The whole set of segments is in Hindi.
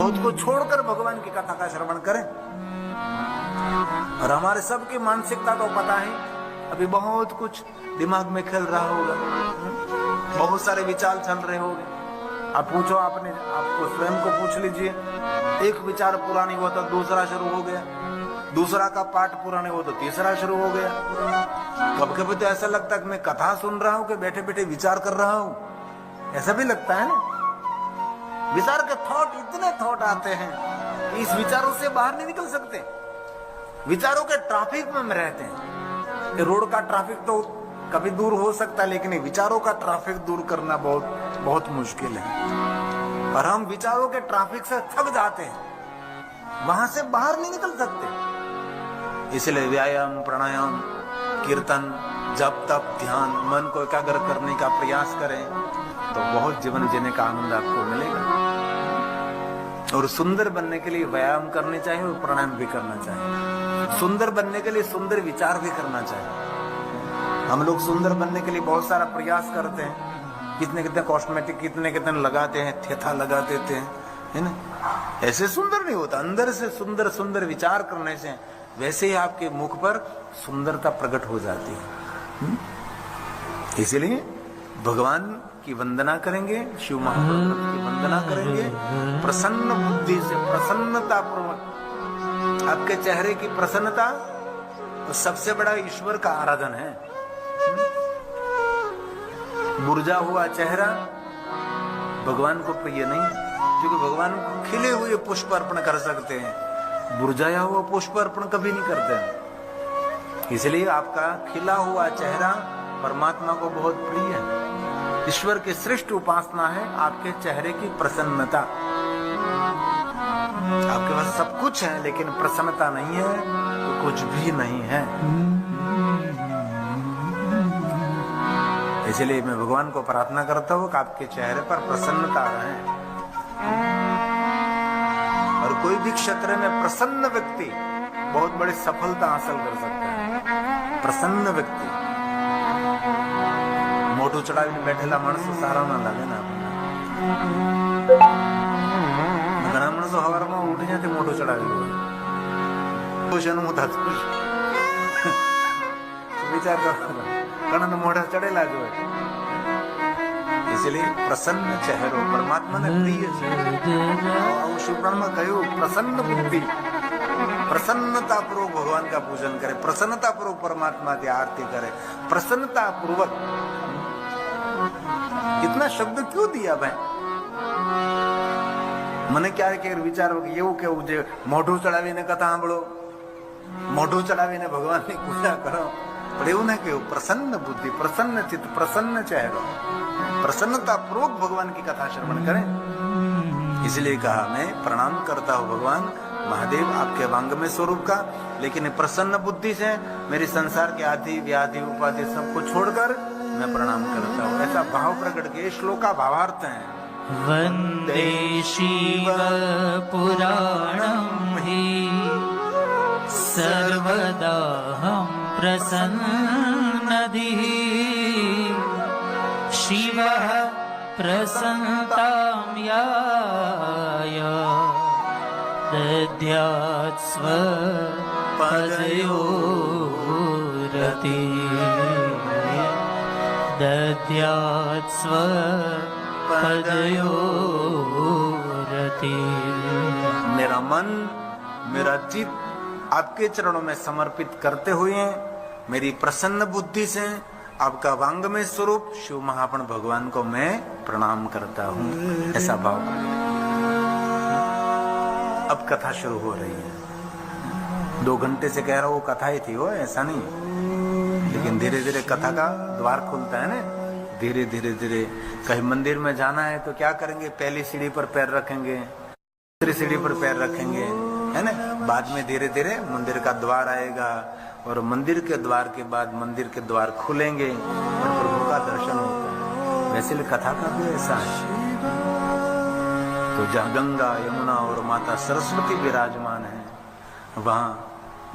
बहुत कुछ छोड़कर भगवान की कथा का श्रवण करें। और हमारे सबकी मानसिकता तो पता है, अभी बहुत कुछ दिमाग में खेल रहा होगा, बहुत सारे विचार चल रहे होंगे। आप पूछो, आपको स्वयं को पूछ लीजिए, एक विचार पूरा नहीं हुआ तो दूसरा शुरू हो गया, दूसरा का पाठ पूरा नहीं हुआ तो तीसरा शुरू हो गया। कभी कभी तो ऐसा लगता है कि मैं कथा सुन रहा हूँ कि बैठे बैठे विचार कर रहा हूँ, ऐसा भी लगता है ना। विचार के इतने थॉट आते हैं कि इस विचारों से बाहर नहीं निकल सकते। विचारों के ट्रैफिक में हम रहते हैं। रोड का ट्रैफिक तो कभी दूर हो सकता है, लेकिन विचारों का ट्रैफिक दूर करना बहुत बहुत मुश्किल है। और हम विचारों के ट्रैफिक से थक जाते हैं, वहां से बाहर नहीं निकल सकते। इसलिए व्यायाम, प्राणायाम, कीर्तन, जप, तप, ध्यान, मन को एकाग्र करने का प्रयास करें तो बहुत जीवन जीने का आनंद आपको मिलेगा। और सुंदर बनने के लिए व्यायाम करने चाहिए और प्राणायाम भी करना चाहिए। सुंदर बनने के लिए सुंदर विचार भी करना चाहिए। हम लोग सुंदर बनने के लिए बहुत सारा प्रयास करते हैं, कितने कॉस्मेटिक कितने लगाते हैं, थेथा लगा देते हैं, है ना। ऐसे सुंदर नहीं होता। अंदर से सुंदर सुंदर विचार करने से वैसे ही आपके मुख पर सुंदरता प्रकट हो जाती है। इसलिए भगवान की वंदना करेंगे, शिव महाप्रभु की वंदना करेंगे प्रसन्न बुद्धि से, प्रसन्नता पूर्वक। आपके चेहरे की प्रसन्नता तो सबसे बड़ा ईश्वर का आराधन है। मुरझा हुआ चेहरा भगवान को प्रिय नहीं, क्योंकि भगवान को खिले हुए पुष्प अर्पण कर सकते हैं, मुरझाया हुआ पुष्प अर्पण कभी नहीं करते। इसलिए आपका खिला हुआ चेहरा परमात्मा को बहुत प्रिय है। ईश्वर की श्रेष्ठ उपासना है आपके चेहरे की प्रसन्नता। आपके पास सब कुछ है लेकिन प्रसन्नता नहीं है तो कुछ भी नहीं है। इसलिए मैं भगवान को प्रार्थना करता हूँ कि आपके चेहरे पर प्रसन्नता रहे। और कोई भी क्षेत्र में प्रसन्न व्यक्ति बहुत बड़ी सफलता हासिल कर सकता है। प्रसन्न व्यक्ति मोटू चढ़ावी ने बैठेला माणस सारा ना लगे ना। घना माणस हवार में उठी जाते मोटू चढ़ावी विचार कर घना मोटा चढ़ेला जो है। इसलिए प्रसन्न चेहरो परमात्मा ने प्रिय है। शिवपुराण में कहूं प्रसन्न बुद्धि, प्रसन्नता पूर्वक भगवान का पूजन करे, प्रसन्नता पूर्वक परमात्मा की आरती करे, प्रसन्नता पूर्वक। इतना शब्द क्यों दिया भाई? મને ક્યારેક વિચારો કે એવું કેવું છે, મોઢું ચડાવીને કથા સાંભળો, મોઢું ચડાવીને ભગવાનની પૂજા કરો, પણ એવું ના કેવું પ્રસન્ન બુદ્ધિ, પ્રસन्न ચિત્ત, પ્રસन्न ચહેરો, प्रसन्नता पूर्वक भगवान की कथा श्रवण करें। इसलिए कहा मैं प्रणाम करता हूँ भगवान महादेव आपके वांग में स्वरूप का, लेकिन प्रसन्न बुद्धि से मेरे संसार के आदि व्याधि उपाधि सबको छोड़कर मैं प्रणाम करता हूँ। ऐसा भाव प्रकट किया। श्लोक का भावार्थ है वंदे शिव पुराणं हि सर्वदा हम प्रसन्नधिः शिवः प्रसन्नतां याय दद्यात् स्वपदयोरति दद्यात् स्वपदयोरति। मेरा मन मेरा चित्त आपके चरणों में समर्पित करते हुए मेरी प्रसन्न बुद्धि से आपका वांग में स्वरूप शिव महापण भगवान को मैं प्रणाम करता हूँ। ऐसा भाव। अब कथा शुरू हो रही है। 2 घंटे से कह रहा हूँ कथा ही थी वो, ऐसा नहीं, लेकिन धीरे धीरे कथा का द्वार खुलता है ना। धीरे धीरे धीरे कहीं मंदिर में जाना है तो क्या करेंगे, पहली सीढ़ी पर पैर रखेंगे, दूसरी सीढ़ी पर पैर रखेंगे, है ना। बाद में धीरे धीरे मंदिर का द्वार आएगा और मंदिर के द्वार के बाद मंदिर के द्वार खुलेंगे और प्रभु का दर्शन होता है। वैसे कथा का भी ऐसा है। तो जहाँ गंगा यमुना और माता सरस्वती विराजमान है, वहाँ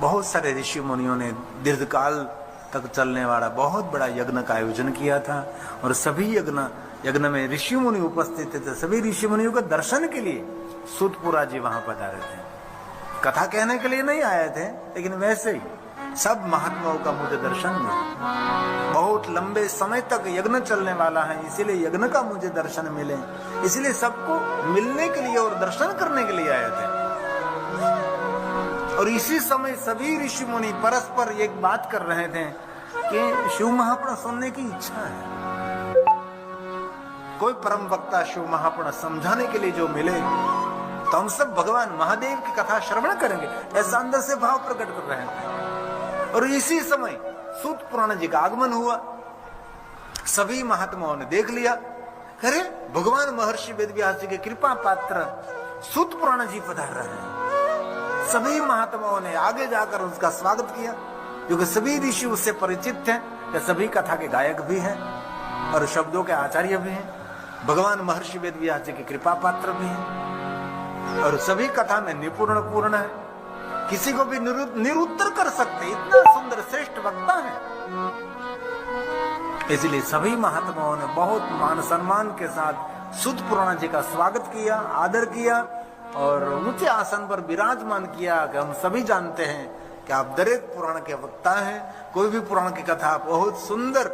बहुत सारे ऋषि मुनियों ने दीर्घकाल तक चलने वाला बहुत बड़ा यज्ञ का आयोजन किया था। और सभी यज्ञ में ऋषि मुनि उपस्थित थे। सभी ऋषि मुनियों के दर्शन के लिए सूतपुरा जी वहां पधारे थे। कथा कहने के लिए नहीं आए थे, लेकिन वैसे ही सब महात्माओं का मुझे दर्शन मिला। बहुत लंबे समय तक यज्ञ चलने वाला है, इसीलिए यज्ञ का मुझे दर्शन मिले, इसलिए सबको मिलने के लिए और दर्शन करने के लिए आए थे। और इसी समय सभी ऋषि मुनि परस्पर एक बात कर रहे थे कि शिव महापुराण सुनने की इच्छा है। कोई परम वक्ता शिव महापुराण समझाने के लिए जो मिले तो हम सब भगवान महादेव की कथा श्रवण करेंगे, ऐसा अंदर से भाव प्रकट कर रहे थे। और इसी समय सूत पुराण जी का आगमन हुआ। सभी महात्माओं ने देख लिया, अरे भगवान महर्षि वेदव्यास जी के कृपा पात्र सूत पुराण जी पधार रहे हैं। सभी महात्माओं ने आगे जाकर उसका स्वागत किया, क्योंकि सभी ऋषि उससे परिचित थे, सभी कथा के गायक भी हैं और शब्दों के आचार्य भी हैं, भगवान महर्षि वेदव्यास जी के कृपा पात्र भी हैं और सभी कथा में निपुण पूर्ण है, किसी को भी निरुत्तर कर सकते, इतना सुंदर श्रेष्ठ वक्ता है। इसलिए सभी महात्माओं ने बहुत मान सम्मान के साथ सूत पुराण जी का स्वागत किया, आदर किया और ऊंचे आसन पर विराजमान किया कि हम सभी जानते हैं कि आप दरेक पुराण के वक्ता हैं। कोई भी पुराण की कथा बहुत सुंदर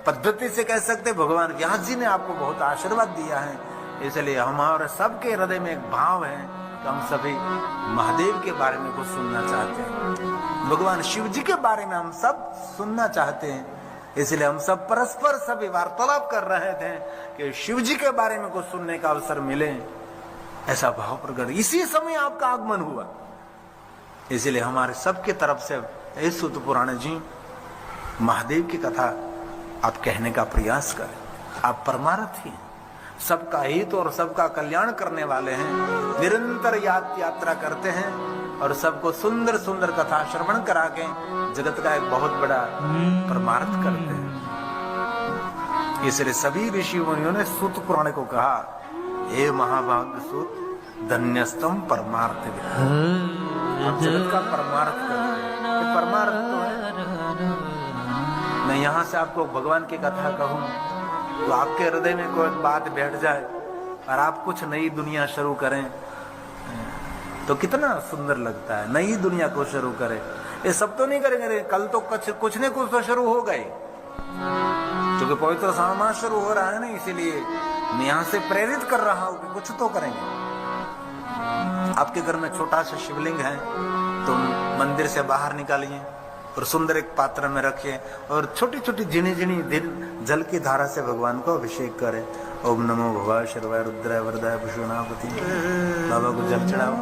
पद्धति से कह सकते, भगवान व्यास जी ने आपको बहुत आशीर्वाद दिया है। इसलिए हमारे सबके हृदय में एक भाव है कि हम सभी महादेव के बारे में कुछ सुनना चाहते हैं, भगवान शिव जी के बारे में हम सब सुनना चाहते हैं। इसलिए हम सब परस्पर सभी वार्तालाप कर रहे थे कि शिव जी के बारे में कुछ सुनने का अवसर मिले, ऐसा भाव प्रकट। इसी समय आपका आगमन हुआ, इसलिए हमारे सबके तरफ से सूत पुराण जी महादेव की कथा आप कहने का प्रयास करें। आप परमार्थ ही हैं, सबका हित और सबका कल्याण करने वाले हैं, निरंतर यात्रा करते हैं और सबको सुंदर सुंदर कथा श्रवण करा के जगत का एक बहुत बड़ा परमार्थ करते हैं। इसलिए सभी ऋषि मुनियों ने सूत पुराण को कहा, हे महाभाग सूत, धन्यस्तम परमार्थ विद। जगत का परमार्थ करते हैं, परमार्थ तो है। मैं यहाँ से आपको भगवान की कथा कहूँ तो आपके हृदय में कोई बात बैठ जाए और आप कुछ नई दुनिया शुरू करें तो कितना सुंदर लगता है। नई दुनिया को शुरू करें, ये सब तो नहीं करेंगे, कल तो कुछ न कुछ तो शुरू हो गए, क्योंकि पवित्र सामान शुरू हो रहा है ना, इसीलिए मैं यहाँ से प्रेरित कर रहा हूँ कि कुछ तो करेंगे। आपके घर में छोटा सा शिवलिंग है तो मंदिर से बाहर निकालिए और सुंदर एक पात्र में रखिए और छोटी छोटी झिनी झिनी जल की धारा से भगवान को अभिषेक करें। ओम नमो भवाय शर्वाय रुद्राय वरदाय पशुनापति। बाबा को जल चढ़ाओ,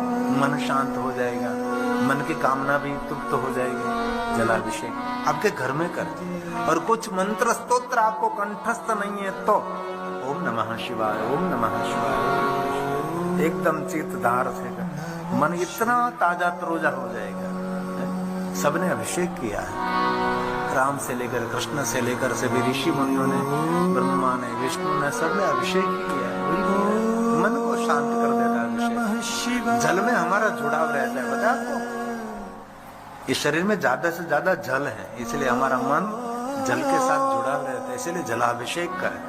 मन शांत हो जाएगा, मन की कामना भी तृप्त हो जाएगी। जलाभिषेक आपके घर में कर। और कुछ मंत्र स्तोत्र आपको कंठस्थ नहीं है तो ओम नमः शिवाय, ओम नमः शिवाय एकदम चित्त धार से कर, मन इतना ताजा तरोजा हो जाएगा। सबने अभिषेक किया है, राम से लेकर कृष्ण से लेकर सभी ऋषि मुनियों ने, ब्रह्मा ने, विष्णु ने, सबने अभिषेक किया है। मन को शांत कर देता है अभिषेक। जल में हमारा जुड़ाव रहता है, पता आपको? इस शरीर में ज्यादा से ज्यादा जल है, इसलिए हमारा मन जल के साथ जुड़ाव रहता है, इसलिए जलाभिषेक करें।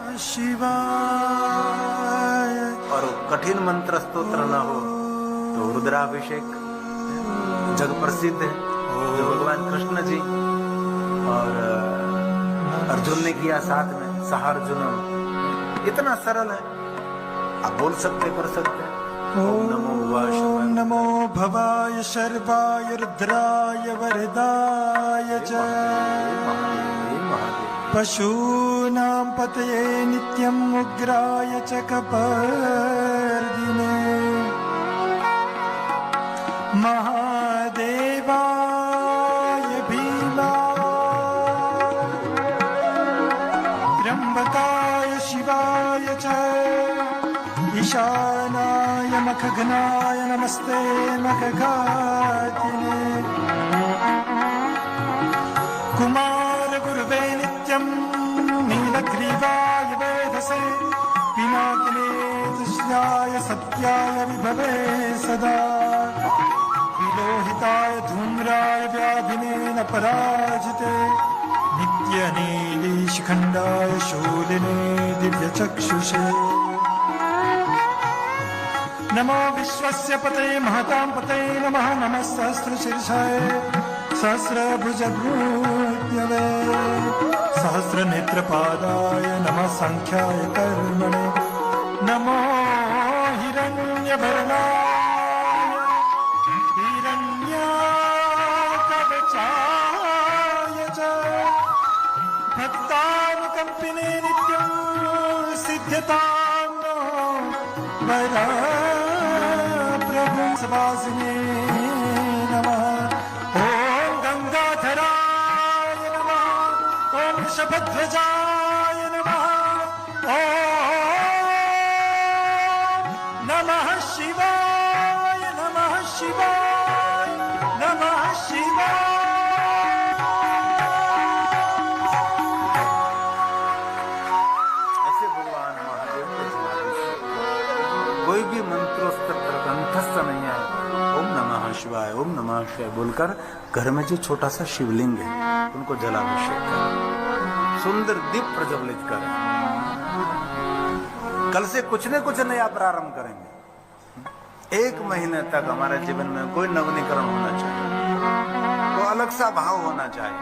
और कठिन मंत्र स्तोत्र न हो तो रुद्राभिषेक जग प्रसिद्ध है, जो भगवान कृष्ण जी और अर्जुन ने किया साथ में, सहार्जुनम। इतना सरल है, आप बोल सकते, कर सकते हैं। ओम नमो भवाय शर्वाय रुद्राय वरदाय च पशूनां पतये नित्यं उग्राय च कपर्दिने महादेवाय भीमा त्र्यंबकाय शिवाय च ईशानाय मखगनाय नमस्ते मखघातिने कुमार गुरुवे नित्यं नीलग्रीवाय वेधसे पिनाकिने तुष्याय सत्याय विभवे सदा विलोहिताय धूम्राय व्याधिने पराजिते नित्यनीली शिखण्डाय शूलिने दिव्यचक्षुषे नमो विश्वस्य पतये महतां पतये नमः नमः सहस्रशीर्षाय सहस्रभुजभूत्यवे सहस्रनेत्रपादाय नमः सांख्याय कर्मणे नमो हिरण्यवर्णाय हिरण्याकवचाय च भक्तानुकम्पिने नित्यं सिद्ध्यतां नो वरा प्रभु सवासिने नमः ॐ गंगाधराय नमः ॐ वृषभध्वजाय नमः ॐ नमः शिवाय नमः शिवाय नमः शिवाय ऐसे भगवान महादेव के जलाभिषेक कोई भी मंत्रोस्त्र कंठस्थ नहीं है। ओम नमः शिवाय ओम नमः शिवाय बोलकर घर में जो छोटा सा शिवलिंग है उनको जलाभिषेक करें, सुंदर दीप प्रज्वलित करें। कल से कुछ न कुछ नया प्रारंभ करेंगे। 1 महीने तक हमारे जीवन में कोई नवीनीकरण होना चाहिए, तो अलग सा भाव होना चाहिए।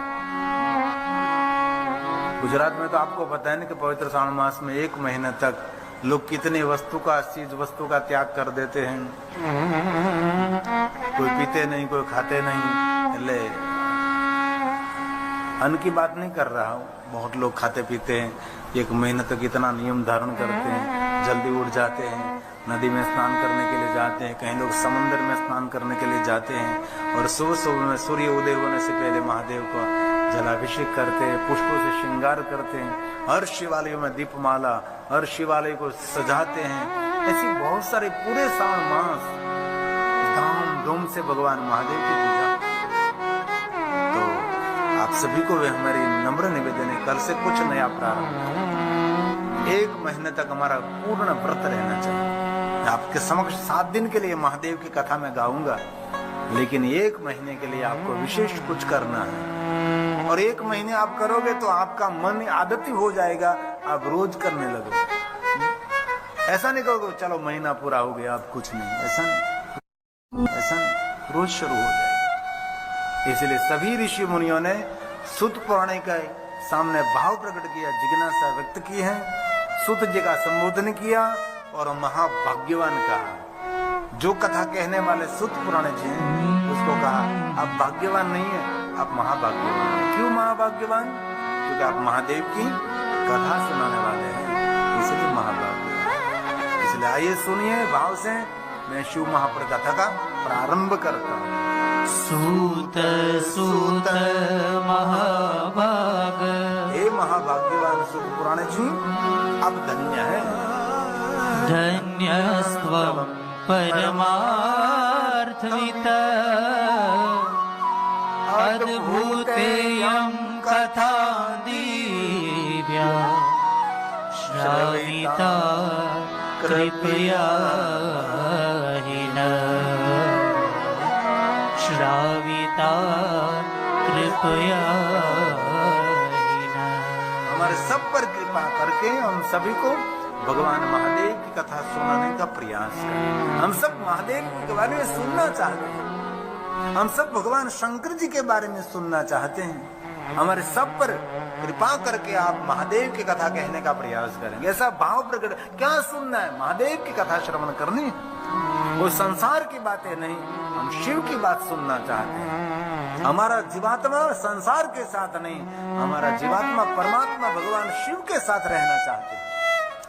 गुजरात में तो आपको पता है ना कि पवित्र श्रावण मास में 1 महीने तक लोग कितनी चीज वस्तु का त्याग कर देते हैं। कोई पीते नहीं, कोई खाते नहीं। ले अन्न की बात नहीं कर रहा हूँ, बहुत लोग खाते पीते हैं। 1 महीने तक इतना नियम धारण करते हैं, जल्दी उठ जाते हैं, नदी में स्नान करने के लिए जाते हैं, कहीं लोग समुद्र में स्नान करने के लिए जाते हैं और सुबह सुबह में सूर्य उदय होने से पहले महादेव को जलाभिषेक करते हैं, पुष्पों से श्रृंगार करते हैं, हर शिवालयों में दीपमाला, हर शिवालय को सजाते हैं। ऐसी बहुत सारे पूरे श्रावण मास धाम धूम से भगवान महादेव की पूजा। तो आप सभी को वे हमारी नम्र निवेदन है, कल से कुछ नया प्रारंभ। 1 महीने तक हमारा पूर्ण व्रत रहना चाहिए। आपके समक्ष 7 दिन के लिए महादेव की कथा में गाऊंगा, लेकिन 1 महीने के लिए आपको विशेष कुछ करना है। और 1 महीने आप करोगे तो आपका मन आदती हो जाएगा, आप रोज करने लगोगे। ऐसा नहीं कहोगे चलो महीना पूरा हो गया अब कुछ नहीं, ऐसा नहीं, रोज शुरू हो जाएगा। इसलिए सभी ऋषि मुनियों ने सुत पुराण के सामने भाव प्रकट किया, जिज्ञासा व्यक्त की है, सुत जी का संबोधन किया और महाभाग्यवान कहा। जो कथा कहने वाले सुत पुराण जी हैं उसको कहा आप भाग्यवान नहीं है, आप महाभाग्यवान हैं। क्यों महाभाग्यवान? क्योंकि आप महादेव की कथा सुनाने वाले हैं, इसलिए महाभाग्यवान। इसलिए आइए सुनिए भाव से, मैं शिव महापुर कथा का प्रारंभ करता हूँ। सूत सूत महाभाग, हे महाभाग्यवान सुत पुराण जी, आप धन्य है। धन्यस्त्वं परमार्थवित् अद्भुतेयं कथा दिव्या श्राविता कृपया हि नः। श्राविता कृपया हि नः। हमारे सब पर कृपा करके हम सभी को भगवान महादेव की कथा सुनाने का प्रयास करें। हम सब महादेव के बारे में सुनना चाहते हैं, हम सब भगवान शंकर जी के बारे में सुनना चाहते हैं। हमारे सब पर कृपा करके आप महादेव की कथा कहने का प्रयास करेंगे। ऐसा भाव प्रकट, क्या सुनना है? महादेव की कथा श्रवण करनी, वो संसार की बातें नहीं, हम शिव की बात सुनना चाहते हैं। हमारा जीवात्मा संसार के साथ नहीं, हमारा जीवात्मा परमात्मा भगवान शिव के साथ रहना चाहते हैं।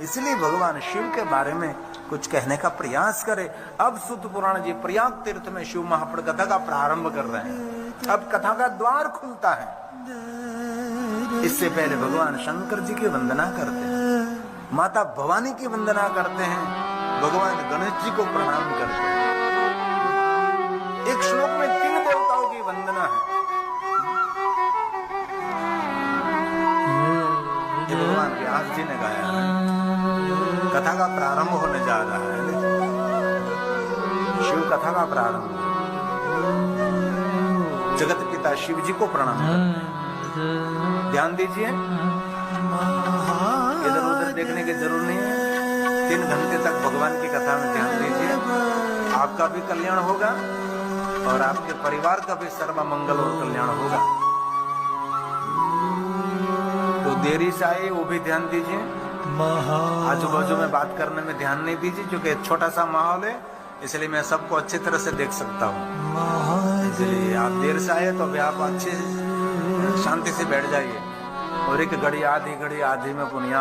इसलिए भगवान शिव के बारे में कुछ कहने का प्रयास करें। अब सुत पुराण जी प्रयाग तीर्थ में शिव महापुर कथा का प्रारंभ कर रहे हैं। अब कथा का द्वार खुलता है। इससे पहले भगवान शंकर जी की वंदना करते हैं, माता भवानी की वंदना करते हैं, भगवान गणेश जी को प्रणाम करते हैं। एक श्लोक में 3 देवताओं की वंदना है। ये भगवान व्यास जी ने गाया है। कथा का प्रारंभ होने जा रहा है, शिव कथा का प्रारंभ। जगत पिता शिव जी को प्रणाम करते। ध्यान दीजिए, इधर उधर देखने की जरूरत नहीं है। 3 घंटे तक भगवान की कथा में ध्यान दीजिए, आपका भी कल्याण होगा और आपके परिवार का भी सर्व मंगल और कल्याण होगा। तो देरी से आए वो भी ध्यान दीजिए, आजू बाजू में बात करने में ध्यान नहीं दीजिए, क्योंकि छोटा सा माहौल है, इसलिए मैं सबको अच्छी तरह से देख सकता हूँ। इसलिए आप देर से आए तो अभी आप अच्छे शांति से बैठ जाइए, और एक घड़ी आधी में पुनिया